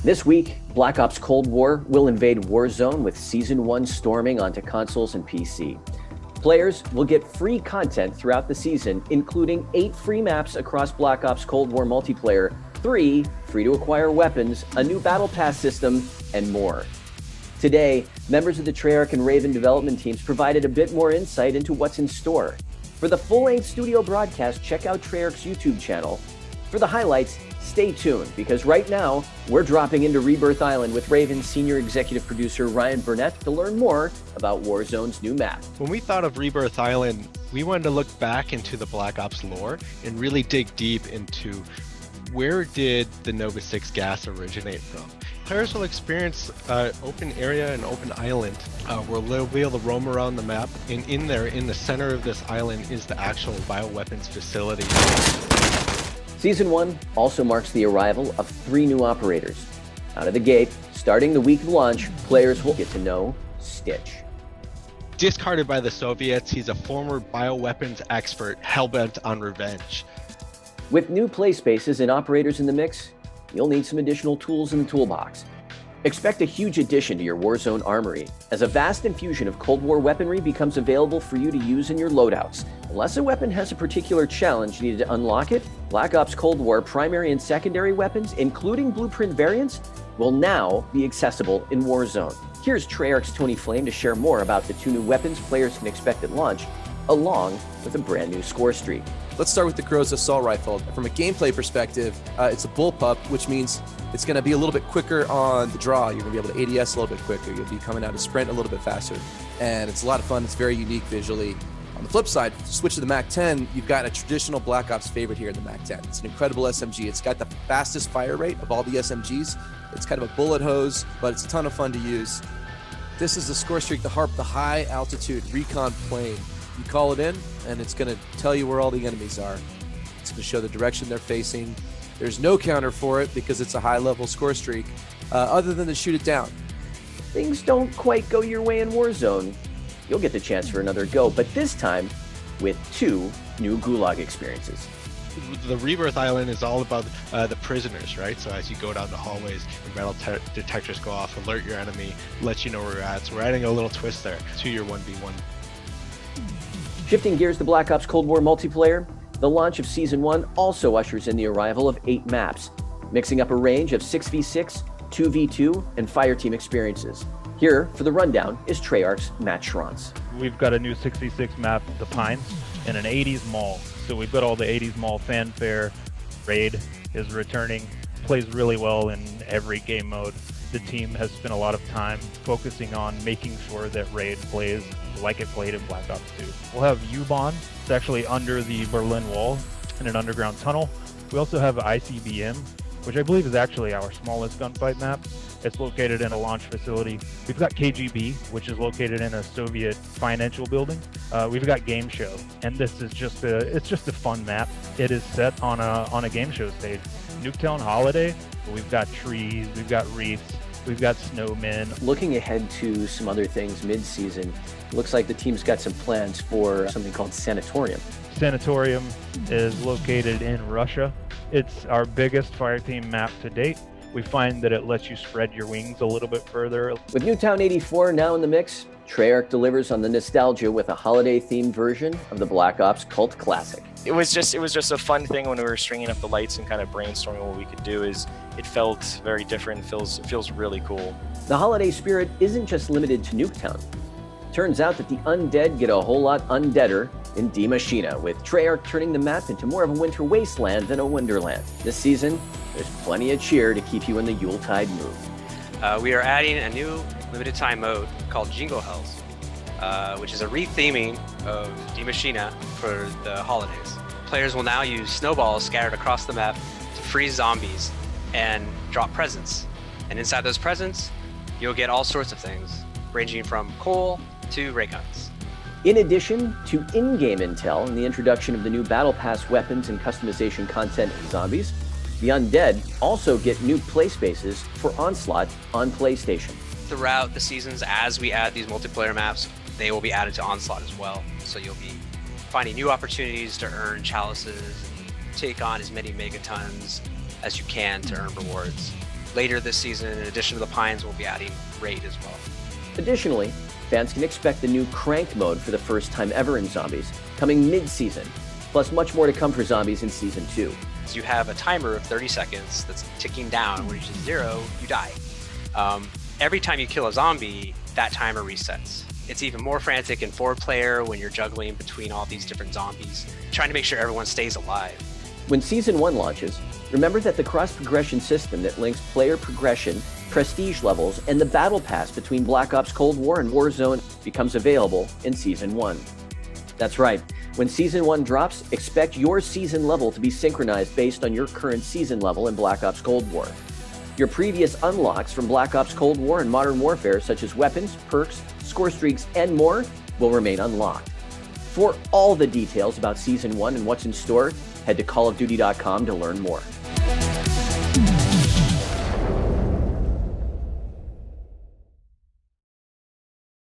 This week, Black Ops Cold War will invade Warzone with Season 1 storming onto consoles and PC. Players will get free content throughout the season, including 8 free maps across Black Ops Cold War multiplayer, 3 free-to-acquire weapons, a new battle pass system, and more. Today, members of the Treyarch and Raven development teams provided a bit more insight into what's in store. For the full-length studio broadcast, check out Treyarch's YouTube channel. For the highlights, stay tuned, because right now, we're dropping into Rebirth Island with Raven's senior executive producer Ryan Burnett to learn more about Warzone's new map. When we thought of Rebirth Island, we wanted to look back into the Black Ops lore and really dig deep into where did the Nova 6 gas originate from. Players will experience open area and open island where they'll be able to roam around the map, and in there, in the center of this island, is the actual bioweapons facility. Season 1 also marks the arrival of 3 new operators. Out of the gate, starting the week of launch, players will get to know Stitch. Discarded by the Soviets, he's a former bioweapons expert hellbent on revenge. With new play spaces and operators in the mix, you'll need some additional tools in the toolbox. Expect a huge addition to your Warzone armory, as a vast infusion of Cold War weaponry becomes available for you to use in your loadouts. Unless a weapon has a particular challenge needed to unlock it, Black Ops Cold War primary and secondary weapons, including blueprint variants, will now be accessible in Warzone. Here's Treyarch's Tony Flame to share more about the 2 new weapons players can expect at launch, along with a brand new score streak. Let's start with the Crow's Assault Rifle. From a gameplay perspective, it's a bullpup, which means it's going to be a little bit quicker on the draw. You're going to be able to ADS a little bit quicker. You'll be coming out of sprint a little bit faster. And it's a lot of fun. It's very unique visually. On the flip side, switch to the MAC-10, you've got a traditional Black Ops favorite here in the MAC-10. It's an incredible SMG. It's got the fastest fire rate of all the SMGs. It's kind of a bullet hose, but it's a ton of fun to use. This is the score streak, the HARP, the high altitude recon plane. You call it in, and it's going to tell you where all the enemies are. It's going to show the direction they're facing. There's no counter for it because it's a high-level score streak, other than to shoot it down. Things don't quite go your way in Warzone. You'll get the chance for another go, but this time with 2 new Gulag experiences. The Rebirth Island is all about the prisoners, right? So as you go down the hallways, your metal detectors go off, alert your enemy, let you know where you're at. So we're adding a little twist there to your 1v1. Shifting gears to Black Ops Cold War multiplayer, the launch of Season 1 also ushers in the arrival of 8 maps, mixing up a range of 6v6, 2v2, and fireteam experiences. Here, for the rundown, is Treyarch's Matt Schranz. We've got a new 6v6 map, The Pines, in an 80s mall. So we've got all the 80s mall fanfare. Raid is returning, plays really well in every game mode. The team has spent a lot of time focusing on making sure that Raid plays like it played in Black Ops 2. We'll have U-Bahn. It's actually under the Berlin Wall in an underground tunnel. We also have ICBM, which I believe is actually our smallest gunfight map. It's located in a launch facility. We've got KGB, which is located in a Soviet financial building. We've got Game Show, and this is just a fun map. It is set on a game show stage. Nuketown Holiday. We've got trees, we've got wreaths, we've got snowmen. Looking ahead to some other things mid-season, looks like the team's got some plans for something called Sanatorium. Sanatorium is located in Russia. It's our biggest fireteam map to date. We find that it lets you spread your wings a little bit further. With Newtown 84 now in the mix, Treyarch delivers on the nostalgia with a holiday-themed version of the Black Ops cult classic. It was just a fun thing when we were stringing up the lights and kind of brainstorming what we could do. It felt very different, feels really cool. The holiday spirit isn't just limited to Nuketown. Turns out that the undead get a whole lot undeader in Die Maschine, with Treyarch turning the map into more of a winter wasteland than a wonderland. This season, there's plenty of cheer to keep you in the Yuletide mood. We are adding a new limited time mode called Jingle Hells, which is a retheming of Die Maschine for the holidays. Players will now use snowballs scattered across the map to freeze zombies and drop presents. And inside those presents, you'll get all sorts of things, ranging from coal to ray guns. In addition to in-game intel and the introduction of the new Battle Pass weapons and customization content and zombies, the undead also get new play spaces for Onslaught on PlayStation. Throughout the seasons, as we add these multiplayer maps, they will be added to Onslaught as well. So you'll be finding new opportunities to earn chalices and take on as many megatons as you can to earn rewards. later this season, in addition to the Pines, we'll be adding Raid as well. Additionally, fans can expect the new Cranked mode for the first time ever in Zombies, coming mid-season, plus much more to come for Zombies in Season 2. So you have a timer of 30 seconds that's ticking down. When it reaches 0, you die. Every time you kill a zombie, that timer resets. It's even more frantic in 4-player when you're juggling between all these different zombies, trying to make sure everyone stays alive. When Season 1 launches, remember that the cross-progression system that links player progression, prestige levels, and the battle pass between Black Ops Cold War and Warzone becomes available in Season 1. That's right, when Season 1 drops, expect your season level to be synchronized based on your current season level in Black Ops Cold War. Your previous unlocks from Black Ops Cold War and Modern Warfare, such as weapons, perks, score streaks, and more, will remain unlocked. For all the details about Season 1 and what's in store, head to callofduty.com to learn more.